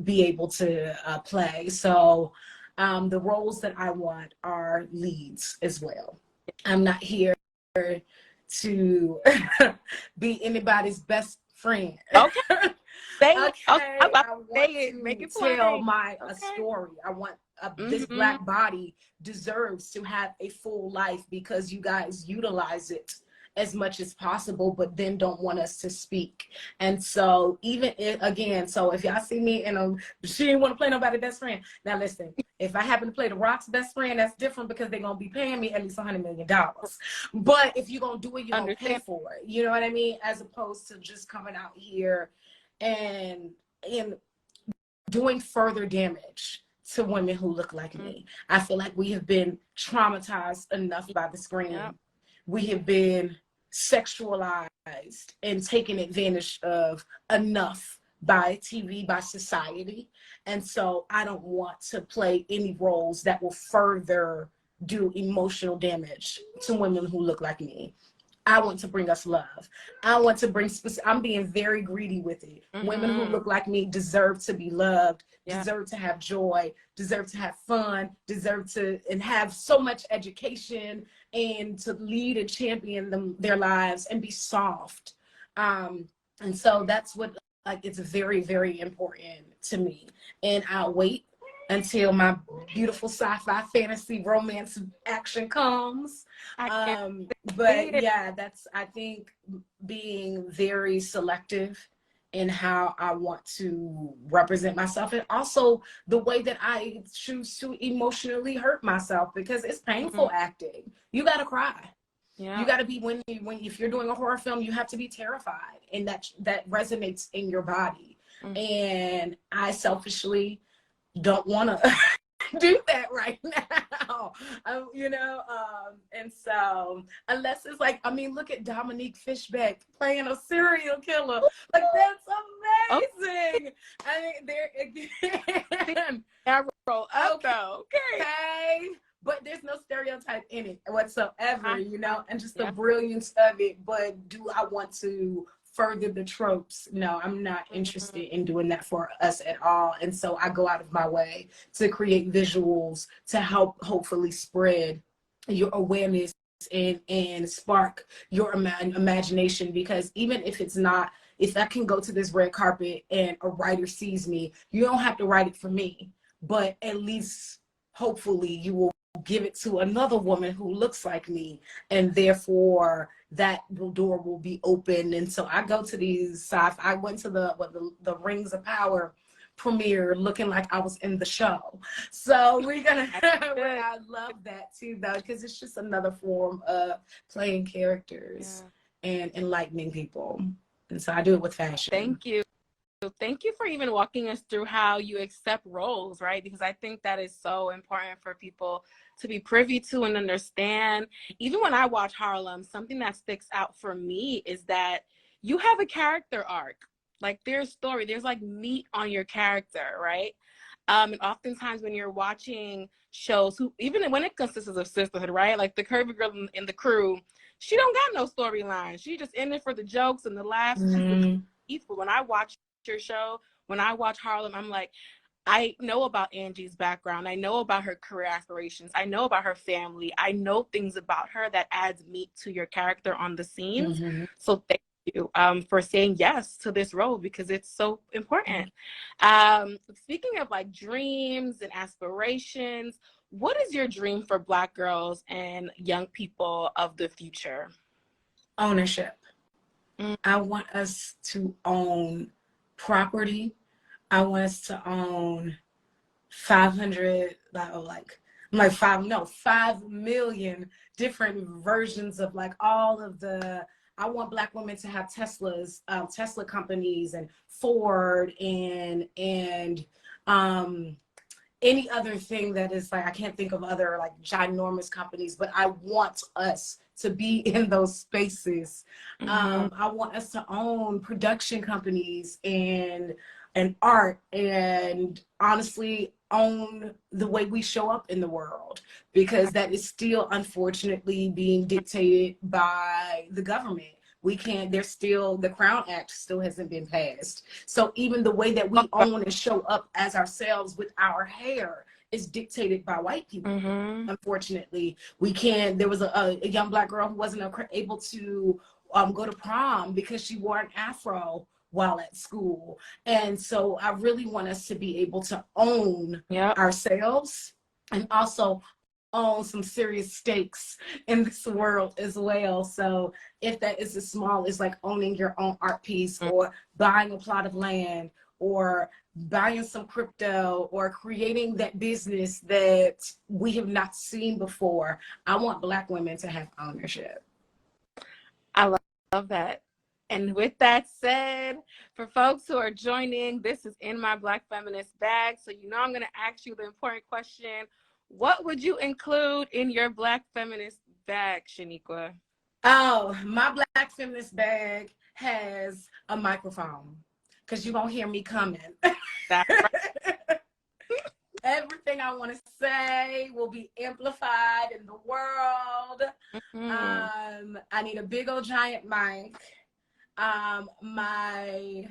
[SPEAKER 1] be able to play. So the roles that I want are leads as well. I'm not here to be anybody's best friend.
[SPEAKER 2] Okay.
[SPEAKER 1] Okay,
[SPEAKER 2] I'm about
[SPEAKER 1] I
[SPEAKER 2] to
[SPEAKER 1] want
[SPEAKER 2] say it. Make
[SPEAKER 1] to
[SPEAKER 2] it
[SPEAKER 1] tell
[SPEAKER 2] plain.
[SPEAKER 1] a
[SPEAKER 2] Okay.
[SPEAKER 1] story. I want this Black body deserves to have a full life, because you guys utilize it as much as possible, but then don't want us to speak. And so so if y'all see me and she didn't want to play nobody best friend. Now listen, if I happen to play The Rock's best friend, that's different, because they're gonna be paying me at least $100 million. But if you're gonna do it, you're gonna pay for it. You know what I mean? As opposed to just coming out here and doing further damage to women who look like me. I feel like we have been traumatized enough by the screen.
[SPEAKER 2] Yep.
[SPEAKER 1] We have been sexualized and taken advantage of enough by TV, by society. And so I don't want to play any roles that will further do emotional damage to women who look like me. I want to bring us love. I want to bring I'm being very greedy with it. Women who look like me deserve to be loved, deserve to have joy, deserve to have fun, deserve to and have so much education, and to lead and champion their lives and be soft. And so that's what, like, it's very, very important to me. And I'll wait until my beautiful sci-fi fantasy romance action comes. But yeah, I think being very selective in how I want to represent myself, and also the way that I choose to emotionally hurt myself, because it's painful acting. You gotta cry. Yeah. You gotta be, if you're doing a horror film, you have to be terrified, and that resonates in your body. And I selfishly don't want to do that right now. And so unless it's like, I mean, look at Dominique Fishback playing a serial killer. Like, that's amazing. I mean, there again.
[SPEAKER 2] Roll up though.
[SPEAKER 1] Okay. But there's no stereotype in it whatsoever, and just the brilliance of it. But do I want to further the tropes? No, I'm not interested in doing that for us at all. And so I go out of my way to create visuals to help hopefully spread your awareness and spark your imagination. Because even if I can go to this red carpet and a writer sees me, you don't have to write it for me, but at least hopefully you will give it to another woman who looks like me, and therefore that door will be open. And so I go to these I went to the Rings of Power premiere looking like I was in the show. So we're gonna I love that too, though, because it's just another form of playing characters and enlightening people. And so I do it with fashion.
[SPEAKER 2] Thank you. Thank you for even walking us through how you accept roles, right? Because I think that is so important for people to be privy to and understand. Even when I watch Harlem, something that sticks out for me is that you have a character arc. Like, there's story, there's like meat on your character, right? And oftentimes when you're watching shows, even when it consists of sisterhood, right? Like the Curvy Girl in The Crew, she don't got no storyline. She just in it for the jokes and the laughs. But when I watch your show, when I watch Harlem, I'm like, I know about Angie's background. I know about her career aspirations. I know about her family. I know things about her that adds meat to your character on the scenes. So thank you for saying yes to this role, because it's so important. Speaking of like dreams and aspirations, what is your dream for Black girls and young people of the future?
[SPEAKER 1] Ownership. I want us to own property. I want us to own 5 million different versions of like all of the I want Black women to have Tesla companies and Ford and any other thing that is like, I can't think of other like ginormous companies, but I want us to be in those spaces. I want us to own production companies and art, and honestly own the way we show up in the world, because that is still unfortunately being dictated by the government. We can't, there's still, the Crown Act still hasn't been passed. So even the way that we own and show up as ourselves with our hair is dictated by white people. Unfortunately, we can't, there was a young Black girl who wasn't able to go to prom because she wore an afro while at school. And so I really want us to be able to own ourselves, and also own some serious stakes in this world as well. So if that is as small as like owning your own art piece, or buying a plot of land, or buying some crypto, or creating that business that we have not seen before, I want Black women to have ownership.
[SPEAKER 2] I love that. And with that said, for folks who are joining, this is In My Black Feminist Bag. So you know I'm going to ask you the important question. What would you include in your Black feminist bag, Shoniqua?
[SPEAKER 1] Oh, my Black feminist bag has a microphone, because you won't hear me coming.
[SPEAKER 2] That's right.
[SPEAKER 1] Everything I want to say will be amplified in the world. I need a big old giant mic. My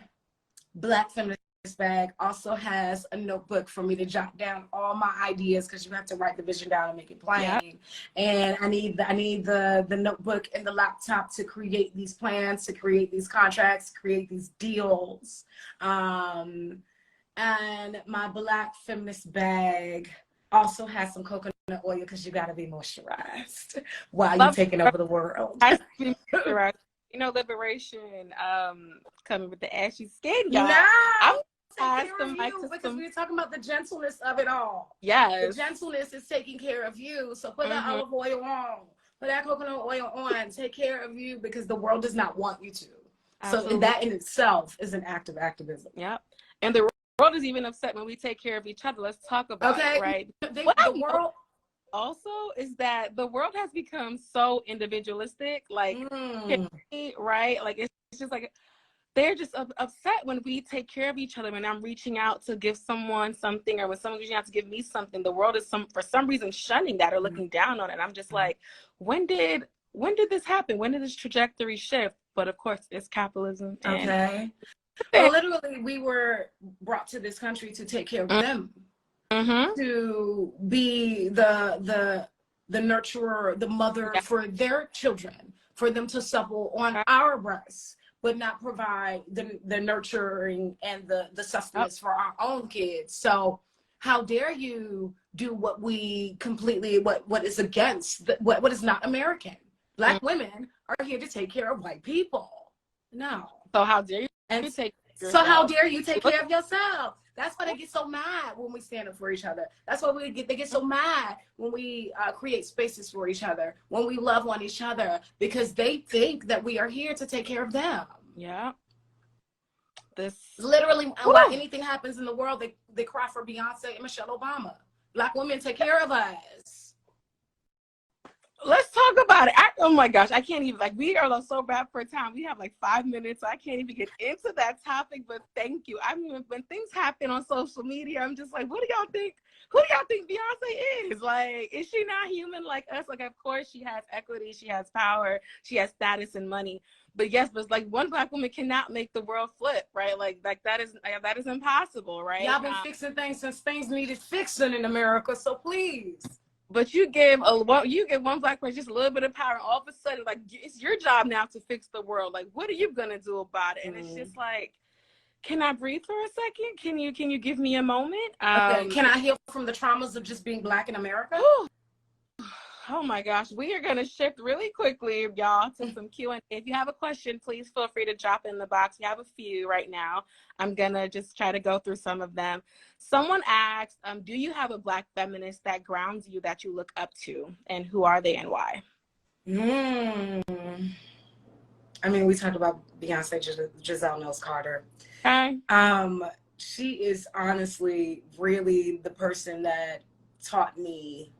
[SPEAKER 1] Black feminist bag also has a notebook for me to jot down all my ideas, because you have to write the vision down and make it plain. And I need the notebook and the laptop to create these plans, to create these contracts, create these deals. And my Black feminist bag also has some coconut oil, because you got to be moisturized while you're taking over the world.
[SPEAKER 2] You know, liberation coming with the ashy skin,
[SPEAKER 1] y'all.
[SPEAKER 2] No, I'm
[SPEAKER 1] take care of you, because we're talking about the gentleness of it all.
[SPEAKER 2] Yes.
[SPEAKER 1] The gentleness is taking care of you. So put that olive oil on, put that coconut oil on, take care of you, because the world does not want you to. Absolutely. So that in itself is an act of activism.
[SPEAKER 2] Yep. And the world is even upset when we take care of each other. Let's talk about it, right?
[SPEAKER 1] The world
[SPEAKER 2] also is that the world has become so individualistic, like right? Like it's just like they're just upset when we take care of each other. When I'm reaching out to give someone something, or when someone's reaching out to give me something, the world is for some reason shunning that or looking down on it. I'm just like, when did this happen? When did this trajectory shift? But of course, it's capitalism.
[SPEAKER 1] Okay. Well, literally, we were brought to this country to take care of them, to be the nurturer, the mother for their children, for them to supple on our breasts, but not provide the nurturing and the sustenance for our own kids. So how dare you do what we completely, what is against, what is not American? Black women are here to take care of white people. No.
[SPEAKER 2] So how dare you?
[SPEAKER 1] How dare you take care of yourself? That's why they get so mad when we stand up for each other. That's why they get so mad when we create spaces for each other, when we love on each other, because they think that we are here to take care of them.
[SPEAKER 2] Yeah. This
[SPEAKER 1] literally why anything happens in the world, they cry for Beyonce and Michelle Obama. Black women take care of us.
[SPEAKER 2] Let's talk about it. Oh my gosh, I can't even, like, we are so bad for time. We have like 5 minutes, so I can't even get into that topic, but thank you. I mean, when things happen on social media, I'm just like, what do y'all think? Who do y'all think Beyonce is? Like, is she not human like us? Like, of course she has equity, she has power, she has status and money. But yes, but like one Black woman cannot make the world flip, right? Like that is impossible, right?
[SPEAKER 1] Y'all been fixing things since things needed fixing in America, so please.
[SPEAKER 2] But you give one Black person just a little bit of power, and all of a sudden, like, it's your job now to fix the world. Like, what are you gonna do about it? And it's just like, can I breathe for a second? Can you give me a moment?
[SPEAKER 1] Okay. Can I heal from the traumas of just being Black in America?
[SPEAKER 2] Oh my gosh, we are gonna shift really quickly, y'all, to some Q&A. If you have a question, please feel free to drop in the box. We have a few right now. I'm gonna just try to go through some of them. Someone asked, do you have a Black feminist that grounds you, that you look up to, and who are they and why?
[SPEAKER 1] I mean, we talked about Beyonce, Giselle Knowles Carter.
[SPEAKER 2] Okay.
[SPEAKER 1] She is honestly really the person that taught me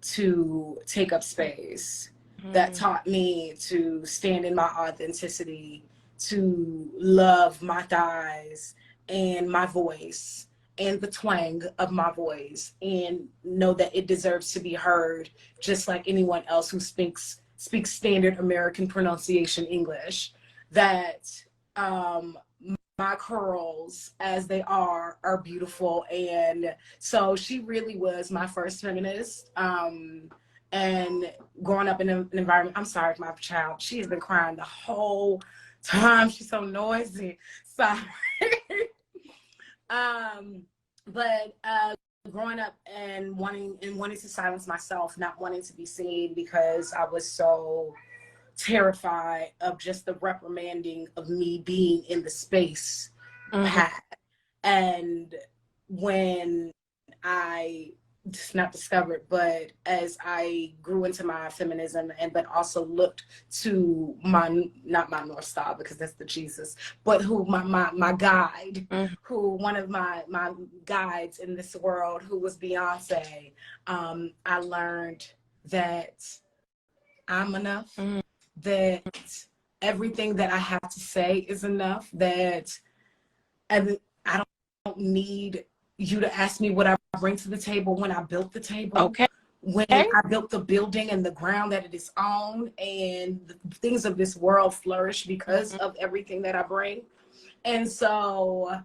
[SPEAKER 1] to take up space, that taught me to stand in my authenticity, to love my thighs and my voice and the twang of my voice, and know that it deserves to be heard just like anyone else who speaks standard American pronunciation English. That my curls as they are beautiful. And so she really was my first feminist. And growing up in an environment, I'm sorry for my child, she has been crying the whole time. She's so noisy. Sorry. But growing up and wanting to silence myself, not wanting to be seen because I was so terrified of just the reprimanding of me being in the space I had. And when I not discovered, but as I grew into my feminism, and but also looked to my, not my North Star because that's the Jesus, but who my guide, who one of my guides in this world, who was Beyonce, I learned that I'm enough, that everything that I have to say is enough, that I don't need you to ask me what I bring to the table when I built the table.
[SPEAKER 2] Okay.
[SPEAKER 1] When I built the building and the ground that it is on, and the things of this world flourish because of everything that I bring. And so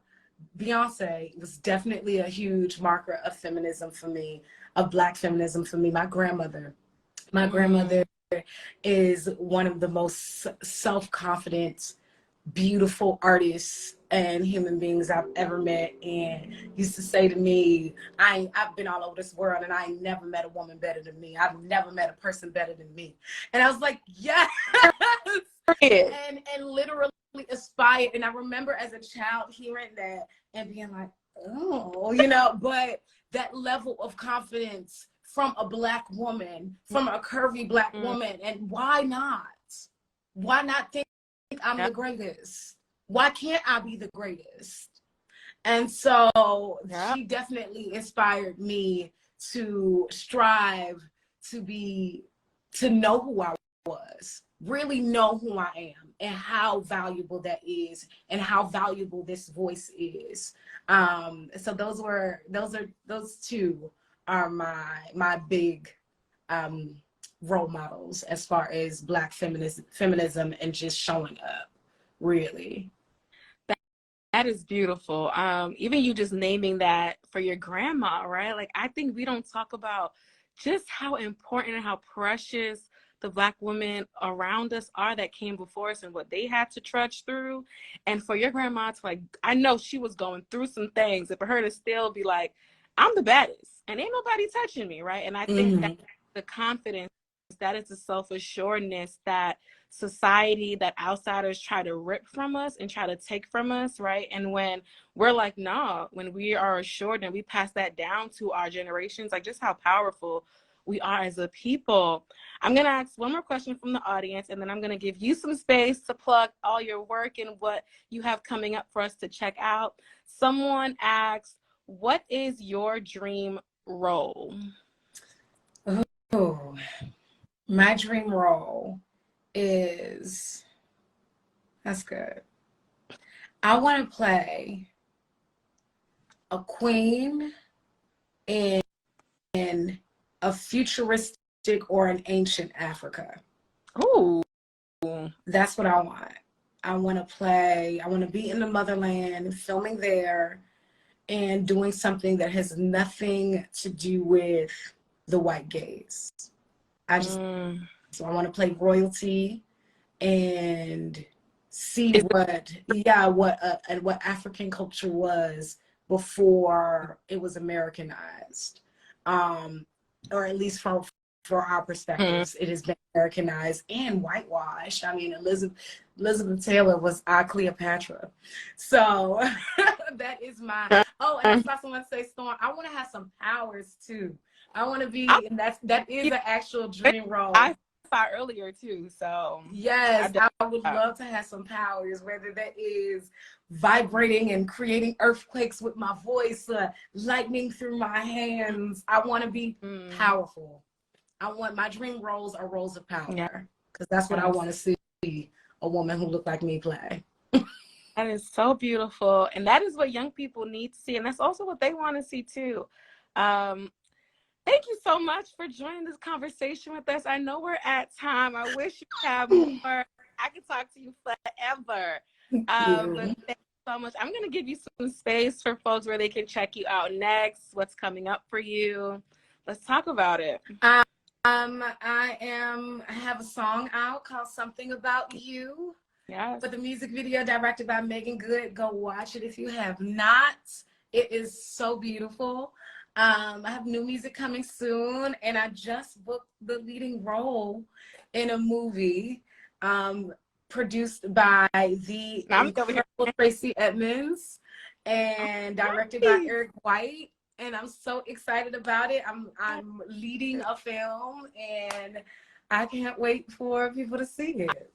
[SPEAKER 1] Beyonce was definitely a huge marker of feminism for me, of Black feminism for me. My grandmother is one of the most self-confident, beautiful artists and human beings I've ever met, and used to say to me, I've been all over this world and I ain't never met a woman better than me. I've never met a person better than me. And I was like, yes. and literally aspired. And I remember as a child hearing that and being like, oh, you know, but that level of confidence from a Black woman, from a curvy Black woman, and why not? Why not think I'm the greatest? Why can't I be the greatest? And so she definitely inspired me to strive to know who I was, really know who I am, and how valuable that is, and how valuable this voice is. So those two are my big role models as far as Black feminism and just showing up, really.
[SPEAKER 2] That is beautiful. Even you just naming that for your grandma, right? Like, I think we don't talk about just how important and how precious the Black women around us are that came before us and what they had to trudge through. And for your grandma to, like, I know she was going through some things, and for her to still be like, I'm the baddest and ain't nobody touching me, right? And I think that the confidence, that is the self-assuredness that society, that outsiders try to rip from us and try to take from us, right? And when we're like, nah, when we are assured and we pass that down to our generations, like, just how powerful we are as a people. I'm gonna ask one more question from the audience, and then I'm gonna give you some space to plug all your work and what you have coming up for us to check out. Someone asked, what is your dream role?
[SPEAKER 1] Oh, my dream role is, that's good. I want to play a queen in a futuristic or an ancient Africa.
[SPEAKER 2] Ooh.
[SPEAKER 1] That's what I want. I want to be in the motherland, filming there, and doing something that has nothing to do with the white gaze. So I want to play royalty and see what African culture was before it was Americanized, or at least for our perspectives, it has been Americanized and whitewashed. I mean, Elizabeth Taylor was our Cleopatra, so that is my. Oh, and I saw someone say, "Storm, I want to have some powers too. I want to be," and that is an actual dream role.
[SPEAKER 2] I identify earlier too. So
[SPEAKER 1] yes, I would love to have some powers, whether that is vibrating and creating earthquakes with my voice, lightning through my hands. I want to be powerful. I want my dream roles are roles of power, because that's what I want to see a woman who looked like me play.
[SPEAKER 2] That is so beautiful. And that is what young people need to see. And that's also what they want to see too. Thank you so much for joining this conversation with us. I know we're at time. I wish you had more. I could talk to you forever. But thank you so much. I'm going to give you some space for folks where they can check you out next. What's coming up for you? Let's talk about it.
[SPEAKER 1] I have a song out called Something About You.
[SPEAKER 2] Yes.
[SPEAKER 1] But the music video directed by Megan Good. Go watch it if you have not. It is so beautiful. I have new music coming soon, and I just booked the leading role in a movie produced by the incredible Tracy Edmonds and directed by Eric White. And I'm so excited about it. I'm leading a film, and I can't wait for people to see it.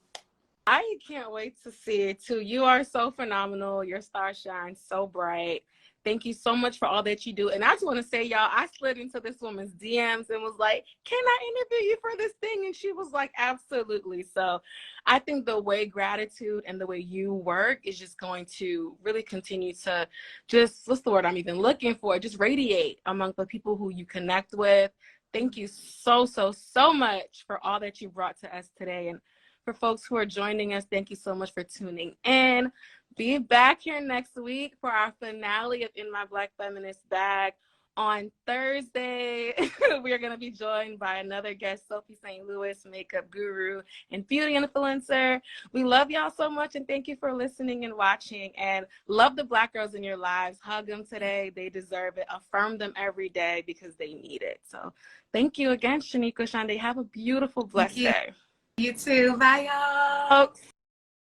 [SPEAKER 2] I can't wait to see it too. You are so phenomenal. Your star shines so bright. Thank you so much for all that you do. And I just want to say, y'all, I slid into this woman's DMs and was like, can I interview you for this thing? And she was like, absolutely. So I think the way gratitude and the way you work is just going to really continue to just, what's the word I'm even looking for? Just radiate among the people who you connect with. Thank you so, so, so much for all that you brought to us today. And for folks who are joining us, thank you so much for tuning in. Be back here next week for our finale of In My Black Feminist Bag on Thursday. We are going to be joined by another guest, Sophie St. Louis, makeup guru and beauty influencer. We love y'all so much, and thank you for listening and watching. And love the Black girls in your lives. Hug them today. They deserve it. Affirm them every day because they need it. So thank you again, Shoniqua, Shandai. Have a beautiful, blessed day.
[SPEAKER 1] You too. Bye, y'all.